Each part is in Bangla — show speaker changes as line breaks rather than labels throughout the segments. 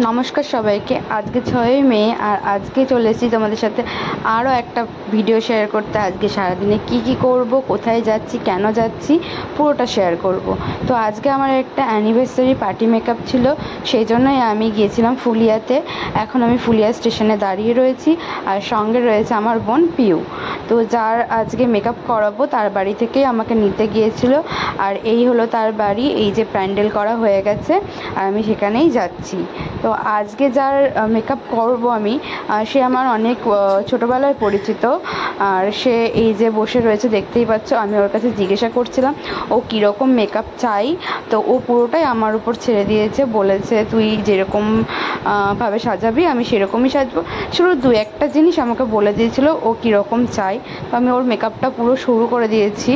নমস্কার সবাইকে। আজকে 6ই মে আর আজকে চলে এসেছি তোমাদের সাথে আরও একটা ভিডিও শেয়ার করতে। আজকে সারাদিনে কি করব, কোথায় যাচ্ছি, কেন যাচ্ছি, পুরোটা শেয়ার করব। তো আজকে আমার একটা অ্যানিভার্সারি পার্টি মেকআপ ছিল, সেই জন্যই আমি গিয়েছিলাম ফুলিয়াতে। এখন আমি ফুলিয়া স্টেশনে দাঁড়িয়ে রয়েছি আর সঙ্গে রয়েছে আমার বোন পিউ। তো যার আজকে মেকআপ করাবো তার বাড়ি থেকেই আমাকে নিতে গিয়েছিল, আর এই হলো তার বাড়ি। এই যে প্যান্ডেল করা হয়ে গেছে আর আমি সেখানেই যাচ্ছি। তো আজকে যার মেকআপ করব আমি, সে আমার অনেক ছোটোবেলায় পরিচিত। আর সে এই যে বসে রয়েছে, দেখতেই পাচ্ছ। আমি ওর কাছে জিজ্ঞাসা করছিলাম ও কীরকম মেকআপ চাই, তো ও পুরোটাই আমার উপর ছেড়ে দিয়েছে। বলেছে তুই যেরকম ভাবে সাজাবি আমি সেরকমই সাজবো, শুধু দু একটা জিনিস আমাকে বলে দিয়েছিল ও কীরকম চাই। তো আমি ওর মেকআপটা পুরো শুরু করে দিয়েছি।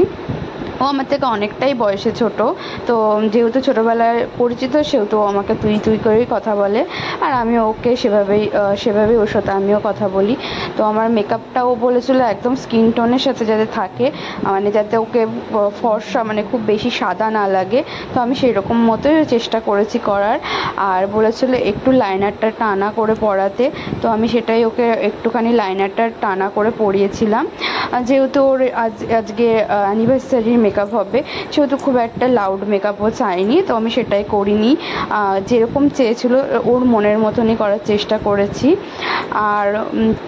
ও আমার থেকে অনেকটাই বয়সে ছোট, তো যেহেতু ছোটোবেলায় পরিচিত সেহেতু আমাকে তুই তুই করেই কথা বলে, আর আমি ওকে সেভাবেই ওর সাথে আমিও কথা বলি। তো আমার মেকআপটা ও বলেছিল একদম স্কিন টোনের সাথে যাতে থাকে, মানে যাতে ওকে ফর্সা, মানে খুব বেশি সাদা না লাগে। তো আমি সেই রকম মতোই চেষ্টা করেছি করার। আর বলেছিল একটু লাইনারটা টানা করে পরাতে, তো আমি সেটাই ওকে একটুখানি লাইনারটা টানা করে পরিয়েছিলাম। যেহেতু ওর আজকে অ্যানিভার্সারির মেকআপ হবে, সেহেতু খুব একটা লাউড মেকআপও চাইনি, তো আমি সেটাই করিনি। যেরকম চেয়েছিল ওর মনের মতনই করার চেষ্টা করেছি। আর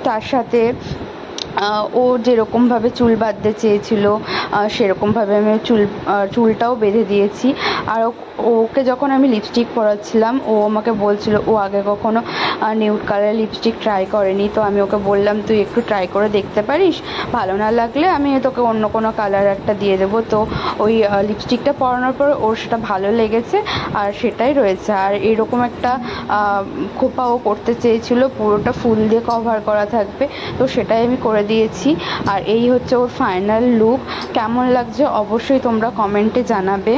তার সাথে ও যেরকমভাবে চুল বাঁধতে চেয়েছিল সেরকমভাবে আমি চুলটাও বেঁধে দিয়েছি। আর ওকে যখন আমি লিপস্টিক পরাচ্ছিলাম ও আমাকে বলছিল ও আগে কখনো নিউড কালার লিপস্টিক ট্রাই করেনি। তো আমি ওকে বললাম তুই একটু ট্রাই করে দেখতে পারিস, ভালো না লাগলে আমি তোকে অন্য কোনো কালার একটা দিয়ে দেবো। তো ওই লিপস্টিকটা পরানোর পর ওর সেটা ভালো লেগেছে আর সেটাই রয়েছে। আর এরকম একটা খোপা ও করতে চেয়েছিল, পুরোটা ফুল দিয়ে কভার করা থাকবে, তো সেটাই আমি করে দিয়েছি। আর এই হচ্ছে ওর ফাইনাল লুক। কেমন লাগছে অবশ্যই তোমরা কমেন্টে জানাবে।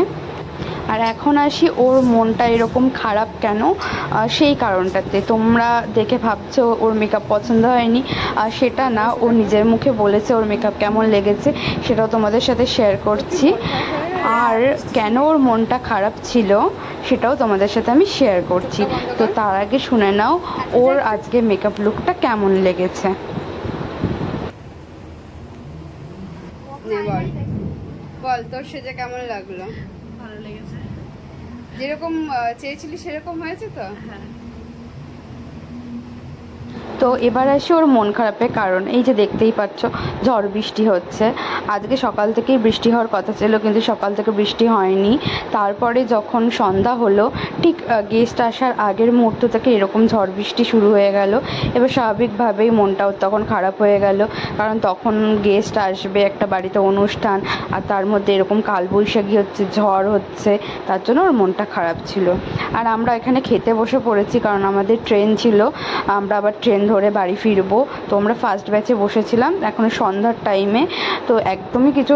আর এখন আসি ওর মনটা এরকম খারাপ কেন, সেই কারণটাতে। তোমরা দেখে ভাবছো ওর মেকআপ পছন্দ হয়নি, সেটা না, ও নিজের মুখে বলেছে ওর মেকআপ কেমন লেগেছে, সেটাও তোমাদের সাথে শেয়ার করছি। আর কেন ওর মনটা খারাপ ছিল সেটাও তোমাদের সাথে আমি শেয়ার করছি। তো তার আগে শুনে নাও ওর আজকে মেকআপ লুকটা কেমন লেগেছে। বল তোর সেজে কেমন লাগলো?
ভালো লেগেছে,
যেরকম চেয়েছিলি সেরকম হয়েছে তো?
হ্যাঁ।
তো এবার আসি ওর মন খারাপের কারণ। এই যে দেখতেই পাচ্ছ ঝড় বৃষ্টি হচ্ছে। আজকে সকাল থেকেই বৃষ্টি হওয়ার কথা ছিল, কিন্তু সকাল থেকে বৃষ্টি হয়নি। তারপরে যখন সন্ধ্যা হলো, ঠিক গেস্ট আসার আগের মুহূর্ত থেকে এরকম ঝড় বৃষ্টি শুরু হয়ে গেল। এবার স্বাভাবিকভাবেই মনটাও তখন খারাপ হয়ে গেল, কারণ তখন গেস্ট আসবে, একটা বাড়িতে অনুষ্ঠান, আর তার মধ্যে এরকম কালবৈশাখী হচ্ছে, ঝড় হচ্ছে, তার জন্য ওর মনটা খারাপ ছিল। আর আমরা এখানে খেতে বসে পড়েছি, কারণ আমাদের ট্রেন ছিল, আমরা আবার ট্রেন ধরে বাড়ি ফিরবো। তো আমরা ফার্স্ট ব্যাচে বসেছিলাম এখন সন্ধ্যার টাইমে। তো একদমই কিছু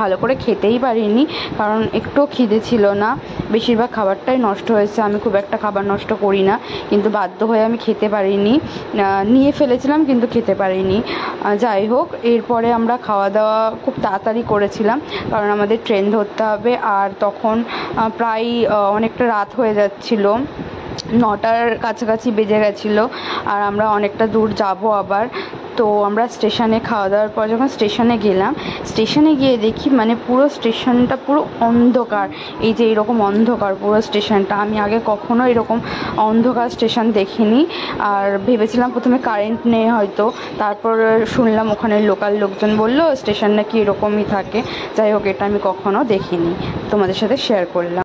ভালো করে খেতেই পারিনি, কারণ একটুও খিদে ছিল না। বেশিরভাগ খাবারটাই নষ্ট হয়েছে। আমি খুব একটা খাবার নষ্ট করি না, কিন্তু বাধ্য হয়ে আমি খেতে পারিনি। নিয়ে ফেলেছিলাম কিন্তু খেতে পারিনি। যাই হোক, এরপরে আমরা খাওয়া দাওয়া খুব তাড়াতাড়ি করেছিলাম, কারণ আমাদের ট্রেন ধরতে হবে। আর তখন প্রায় অনেকটা রাত হয়ে যাচ্ছিলো, 9টার কাছাকাছি বেজে গেছিলো, আর আমরা অনেকটা দূর যাব আবার। তো আমরা স্টেশনে খাওয়া দাওয়ার পর যখন স্টেশনে গেলাম, স্টেশনে গিয়ে দেখি মানে পুরো স্টেশনটা পুরো অন্ধকার। এই যে এরকম অন্ধকার পুরো স্টেশনটা, আমি আগে কখনো এরকম অন্ধকার স্টেশন দেখিনি। আর ভেবেছিলাম প্রথমে কারেন্ট নেই হয়তো, তারপর শুনলাম ওখানে লোকাল লোকজন বললো স্টেশন নাকি এরকমই থাকে। যাই হোক, এটা আমি কখনো দেখিনি, তোমাদের সাথে শেয়ার করলাম।